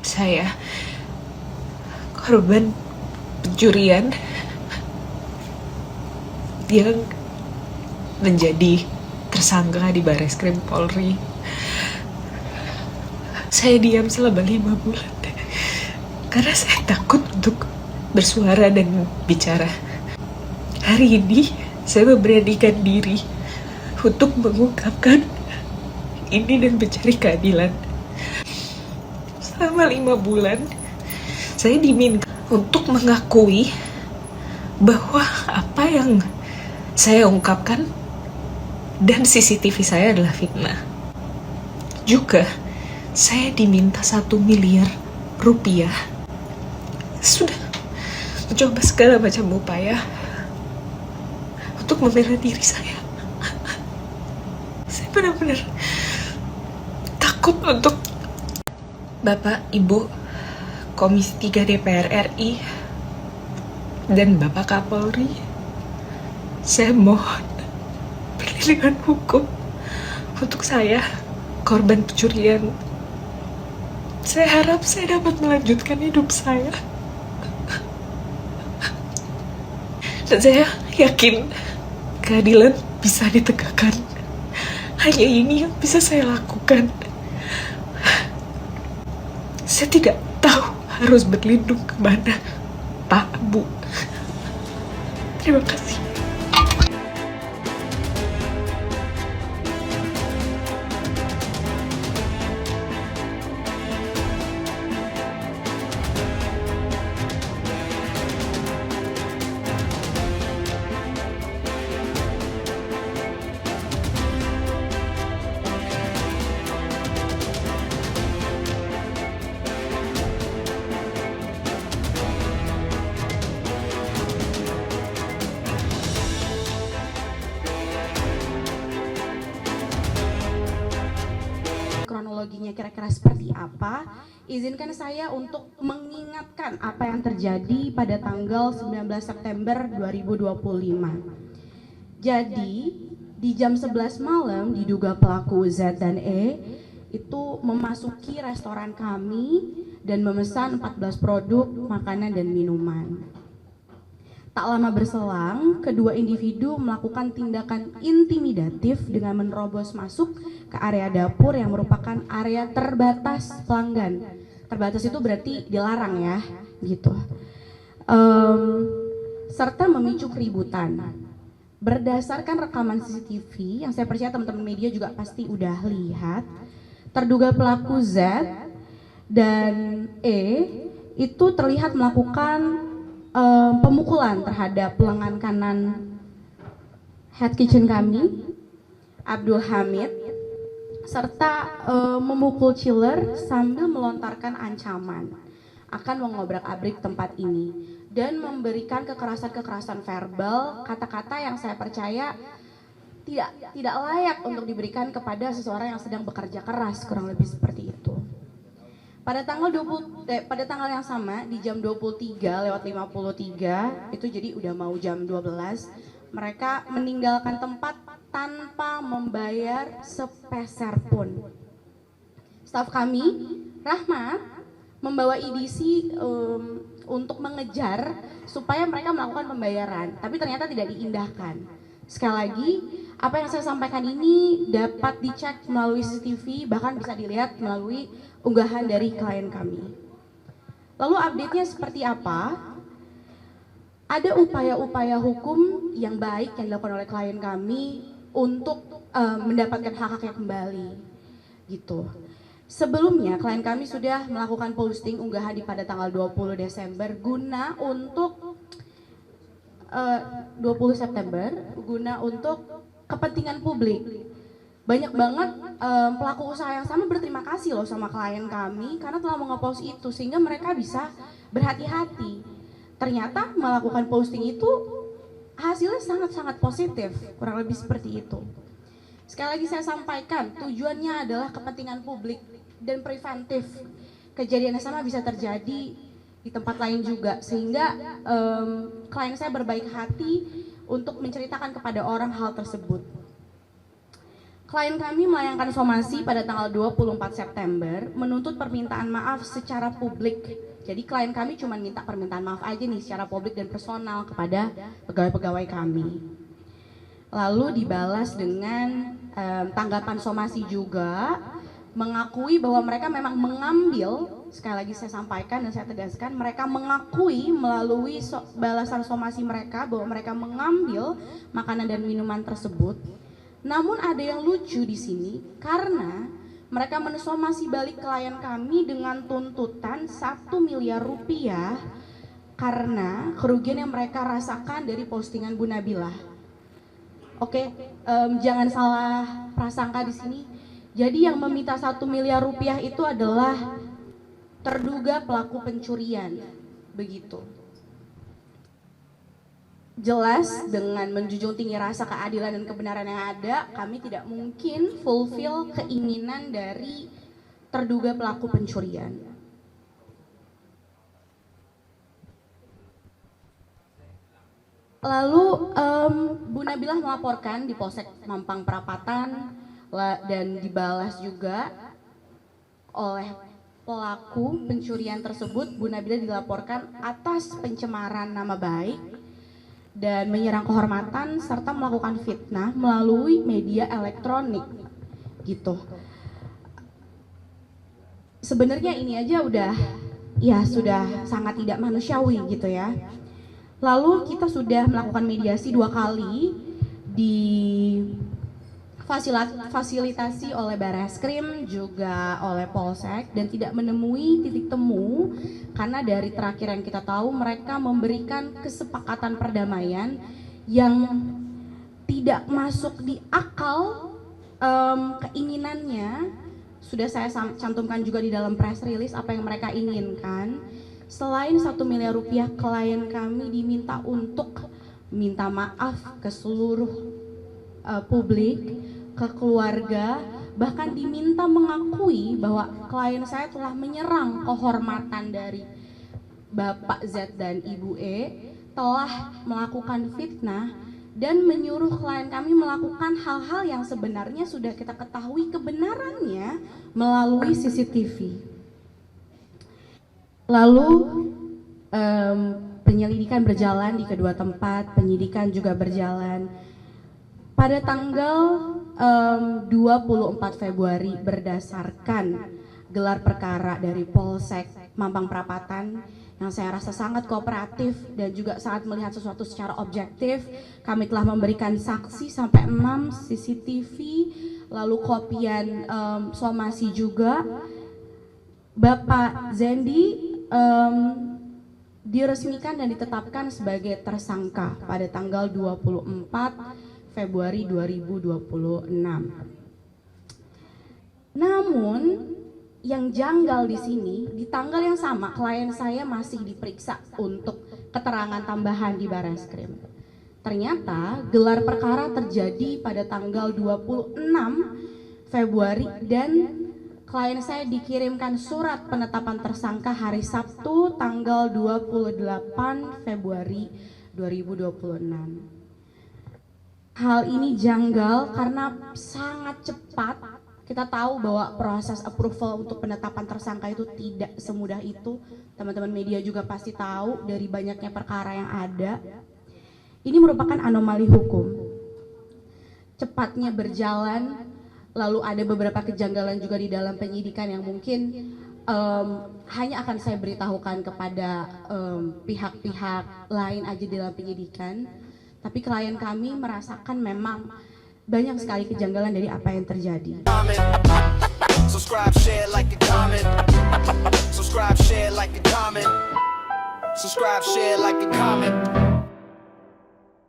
Saya korban pencurian yang menjadi tersangka di Bareskrim Polri. Saya diam selama 5 bulan karena saya takut untuk bersuara dan bicara. Hari ini saya memberanikan diri untuk mengungkapkan ini dan mencari keadilan. Selama 5 bulan saya diminta untuk mengakui bahwa apa yang saya ungkapkan dan CCTV saya adalah fitnah. Juga saya diminta 1 miliar rupiah. Sudah mencoba segala macam upaya untuk membela diri saya. Saya benar-benar takut untuk Bapak, Ibu, Komisi 3 DPR RI, dan Bapak Kapolri. Saya mohon perlindungan hukum untuk saya, korban pencurian. Saya harap saya dapat melanjutkan hidup saya. Dan saya yakin keadilan bisa ditegakkan. Hanya ini yang bisa saya lakukan. Saya tidak tahu harus berlindung kemana, Pak, Bu. Terima kasih. Kronologinya kira-kira seperti apa, izinkan saya untuk mengingatkan apa yang terjadi pada tanggal 19 September 2025. Jadi, di jam 11 malam diduga pelaku Z dan E itu memasuki restoran kami dan memesan 14 produk makanan dan minuman. Tak lama berselang, kedua individu melakukan tindakan intimidatif dengan menerobos masuk ke area dapur yang merupakan area terbatas pelanggan. Terbatas itu berarti dilarang ya, gitu. Serta memicu keributan. Berdasarkan rekaman CCTV yang saya percaya teman-teman media juga pasti udah lihat, terduga pelaku Z dan E itu terlihat melakukan pemukulan terhadap lengan kanan head kitchen kami, Abdul Hamid, serta memukul chiller sambil melontarkan ancaman akan mengobrak-abrik tempat ini dan memberikan kekerasan-kekerasan verbal, kata-kata yang saya percaya tidak layak untuk diberikan kepada seseorang yang sedang bekerja keras, kurang lebih seperti itu. Pada tanggal yang sama di jam 23:53 itu, jadi udah mau jam 12, mereka meninggalkan tempat tanpa membayar sepeser pun. Staf kami, Rahmat, membawa EDC untuk mengejar supaya mereka melakukan pembayaran, tapi ternyata tidak diindahkan. Sekali lagi, apa yang saya sampaikan ini dapat dicek melalui CCTV, bahkan bisa dilihat melalui unggahan dari klien kami. Lalu update-nya seperti apa? Ada upaya-upaya hukum yang baik yang dilakukan oleh klien kami untuk mendapatkan hak-haknya kembali, gitu. Sebelumnya klien kami sudah melakukan posting unggahan pada tanggal 20 Desember guna untuk 20 September guna untuk kepentingan publik. Banyak banget pelaku usaha yang sama berterima kasih loh sama klien kami karena telah mengepost itu sehingga mereka bisa berhati-hati. Ternyata melakukan posting itu hasilnya sangat-sangat positif, kurang lebih seperti itu. Sekali lagi saya sampaikan, tujuannya adalah kepentingan publik dan preventif. Kejadian yang sama bisa terjadi di tempat lain juga, sehingga klien saya berbaik hati untuk menceritakan kepada orang hal tersebut. Klien kami melayangkan somasi pada tanggal 24 September menuntut permintaan maaf secara publik. Jadi klien kami cuma minta permintaan maaf aja nih secara publik dan personal kepada pegawai-pegawai kami. Lalu dibalas dengan tanggapan somasi juga, mengakui bahwa mereka memang mengambil, sekali lagi saya sampaikan dan saya tegaskan, mereka mengakui melalui balasan somasi mereka bahwa mereka mengambil makanan dan minuman tersebut. Namun ada yang lucu di sini karena mereka mensomasi balik klien kami dengan tuntutan 1 miliar rupiah karena kerugian yang mereka rasakan dari postingan Bu Nabilah. Oke, jangan salah prasangka di sini. Jadi yang meminta 1 miliar rupiah itu adalah terduga pelaku pencurian, begitu. Jelas dengan menjunjung tinggi rasa keadilan dan kebenaran yang ada, kami tidak mungkin fulfill keinginan dari terduga pelaku pencurian. Lalu Bu Nabilah melaporkan di Polsek Mampang Perapatan dan dibalas juga oleh pelaku pencurian tersebut. Bu Nabilah dilaporkan atas pencemaran nama baik dan menyerang kehormatan serta melakukan fitnah melalui media elektronik gitu. Sebenarnya ini aja sudah sangat tidak manusiawi gitu ya. Lalu kita sudah melakukan mediasi 2 kali fasilitasi oleh Bareskrim juga oleh Polsek dan tidak menemui titik temu karena dari terakhir yang kita tahu mereka memberikan kesepakatan perdamaian yang tidak masuk di akal keinginannya. Sudah saya cantumkan juga di dalam press release apa yang mereka inginkan. Selain 1 miliar rupiah, klien kami diminta untuk minta maaf ke seluruh publik, ke keluarga, bahkan diminta mengakui bahwa klien saya telah menyerang kehormatan dari Bapak Z dan Ibu E, telah melakukan fitnah dan menyuruh klien kami melakukan hal-hal yang sebenarnya sudah kita ketahui kebenarannya melalui CCTV. Lalu penyelidikan berjalan di kedua tempat, penyidikan juga berjalan. Pada tanggal 24 Februari berdasarkan gelar perkara dari Polsek Mampang Perapatan yang saya rasa sangat kooperatif dan juga sangat melihat sesuatu secara objektif, kami telah memberikan saksi sampai 6 CCTV, lalu kopian somasi juga. Bapak Zendi diresmikan dan ditetapkan sebagai tersangka pada tanggal 24 Februari 2026. Namun yang janggal di sini, di tanggal yang sama klien saya masih diperiksa untuk keterangan tambahan di Bareskrim. Ternyata gelar perkara terjadi pada tanggal 26 Februari dan klien saya dikirimkan surat penetapan tersangka hari Sabtu tanggal 28 Februari 2026. Hal ini janggal karena sangat cepat. Kita tahu bahwa proses approval untuk penetapan tersangka itu tidak semudah itu. Teman-teman media juga pasti tahu dari banyaknya perkara yang ada. Ini merupakan anomali hukum. Cepatnya berjalan, lalu ada beberapa kejanggalan juga di dalam penyidikan yang mungkin hanya akan saya beritahukan kepada pihak-pihak lain aja di dalam penyidikan. Tapi klien kami merasakan memang banyak sekali kejanggalan dari apa yang terjadi. Subscribe, share, like and comment. Subscribe, share, like and comment. Subscribe, share, like and comment.